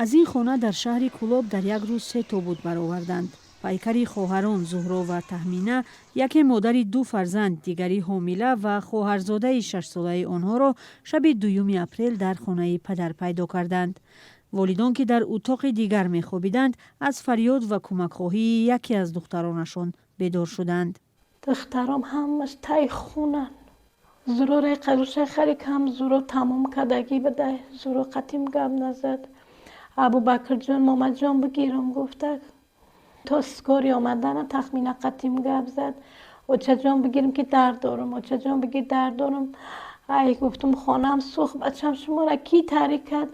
از این خانه در شهر کولاب در یک روز 3 تابوت برآوردند. پیکری خواهران زهرا و تهمینه، یکی مادر 2 فرزند، دیگری حامله و خواهرزاده 6 ساله آنها را شب 2 اپریل در خانه پدر پیدا کردند. والدان که در اتاق دیگر می‌خوابیدند از فریاد و کمک‌خواهی یکی از دخترانشان بیدار شدند. دخترام همش تای خونن. زورو قروش خری کم زورو تمام کدگی بده. زورو قطیم گم نزد. ابو بکر جان ماما جان بگیرم گفته تا سکاری آمدن تخمین قطیم گب زد. اوچه جان بگیرم که درد دارم. اوچه جان بگیر درد دارم. ای گفتم خانم سوخ بچم شما را کی تحریک کرد؟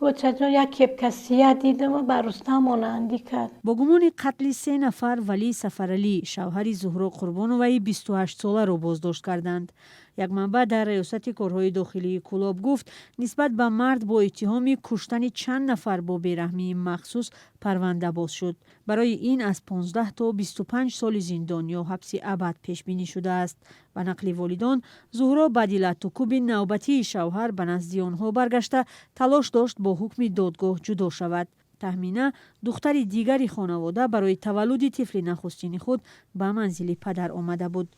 اوچه جان یک کسیه دیدم و برستم مانندی کرد. با گمان قتل 3 نفر ولی سفرعلی شوهر زهرا قربانوی 28 ساله را بازداشت کردند. یک منبع در ریاست کارهای داخلی کولاب گفت نسبت به مرد با اتهام کشتن چند نفر با بیرحمی مخصوص پرونده باز شد. برای این از 15 تا 25 سال زندان یا حبس ابد پیش بینی شده است. به نقل والدان، زهرا بدیل تکوب نوبتی شوهر به نزد آنها برگشته تلاش داشت با حکم دادگاه جدا شود. تهمینه دختر دیگری خانواده برای تولد طفل نخستین خود به منزل پدر آمده بود.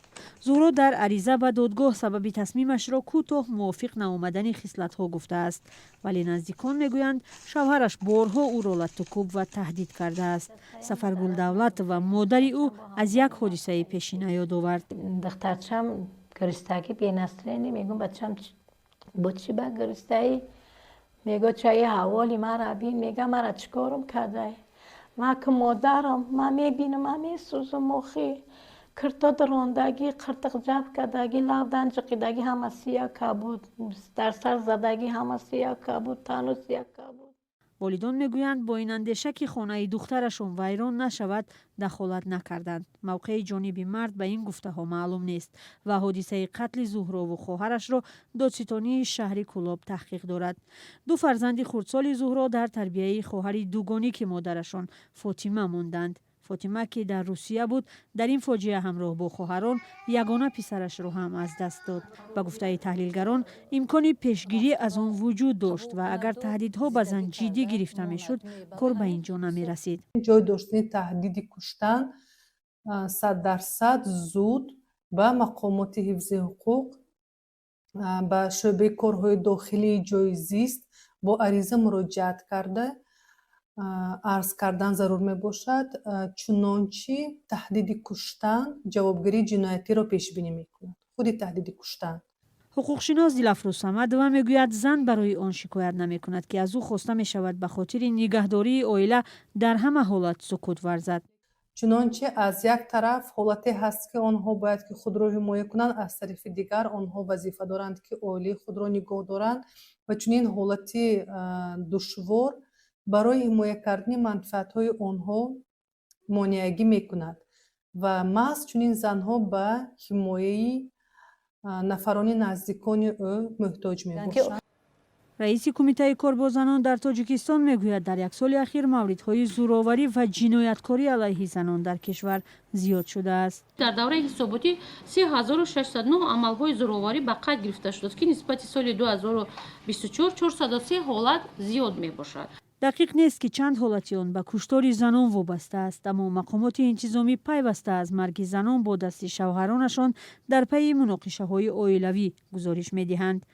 زهرا در عریضه به دادگاه سبب تصمیمش را کوتاه موافق نآمدن خصلت‌ها گفته است، ولی نزدیکان میگویند شوهرش بارها او را لطکوب و تهدید کرده است. سفرگل دولت و مادر او از یک حادثه پیشین یاد آورد. دخترچم گرستگی بی‌نسلینی میگم بچم با چی با گرستگی میگه چای حوالی مرا بین میگه مرا چیکارم کرده ما که مادرم ما میبینم ما میسوزم مخی کرتا دراندگی قرتق جب کردگی لودن جقیدگی همه سیاه کبود در سر زدگی همه سیاه کبود تنو سیاه کبود. والدان میگویند با این اندیشه که خانه دخترشون ویران نشود دخالت نکردند. موقع جانب مرد به این گفته ها معلوم نیست و حادثه قتل زهرا و خواهرش را دادستانی شهر کولاب تحقیق دارد. 2 فرزند خردسال زهرا در تربیه خواهر دوگانی که مادرشان فاطمه ماندند. فاطمه که در روسیه بود در این فاجعه همراه با خواهران یگانه پسرش را هم از دست داد. به گفته تحلیلگران امکان پیشگیری از آن وجود داشت و اگر تهدیدها به زن جدی گرفته میشد کار به اینجا نمی رسید. جای داشتن تهدید کشتن 100% زود به مقامات حفظ حقوق به شعبه کارهای داخلی جای زیست با عریضه مراجعت کرده عرض کردن ضرور می باشد، چنانچه تهدید کشتن جوابگیری جنایتی را پیش بینی می کند. خود تهدید کشتن. حقوقشناس دلفروز صمدوی میگوید زن برای آن شکایت نمی کند که از او خواسته می شود به خاطر نگهداری عائله در همه حالت سکوت ورزد. چنانچه از یک طرف حالتی هست که آنها باید که خود را حمایه کنند، از طرف دیگر آنها وظیفه دارند که عائله خود را نگاه دارند و چنین حالتی دشوار برای حمایه کردن منفعت‌های آنها مانعگی می‌کند و محض چنین زنها به حمایه نفران نزدیکان او محتاج می‌باشند. رئیس کمیته کار با زنان در تاجیکستان میگوید در یک سال اخیر موردهای زورآوری و جنایتکاری علیه زنان در کشور زیاد شده است. در دوره حساباتی 3609 عملهای زورآوری به قید گرفته شد که نسبت سال 2024 403 حالت زیاد میباشد. دقیق نیست که چند حالت آن به کشتار زنان وابسته است، اما مقامات انتظامی پیوسته از مرگ زنان با دست شوهرانشان در پی مناقشه های عائلوی گزارش میدهند.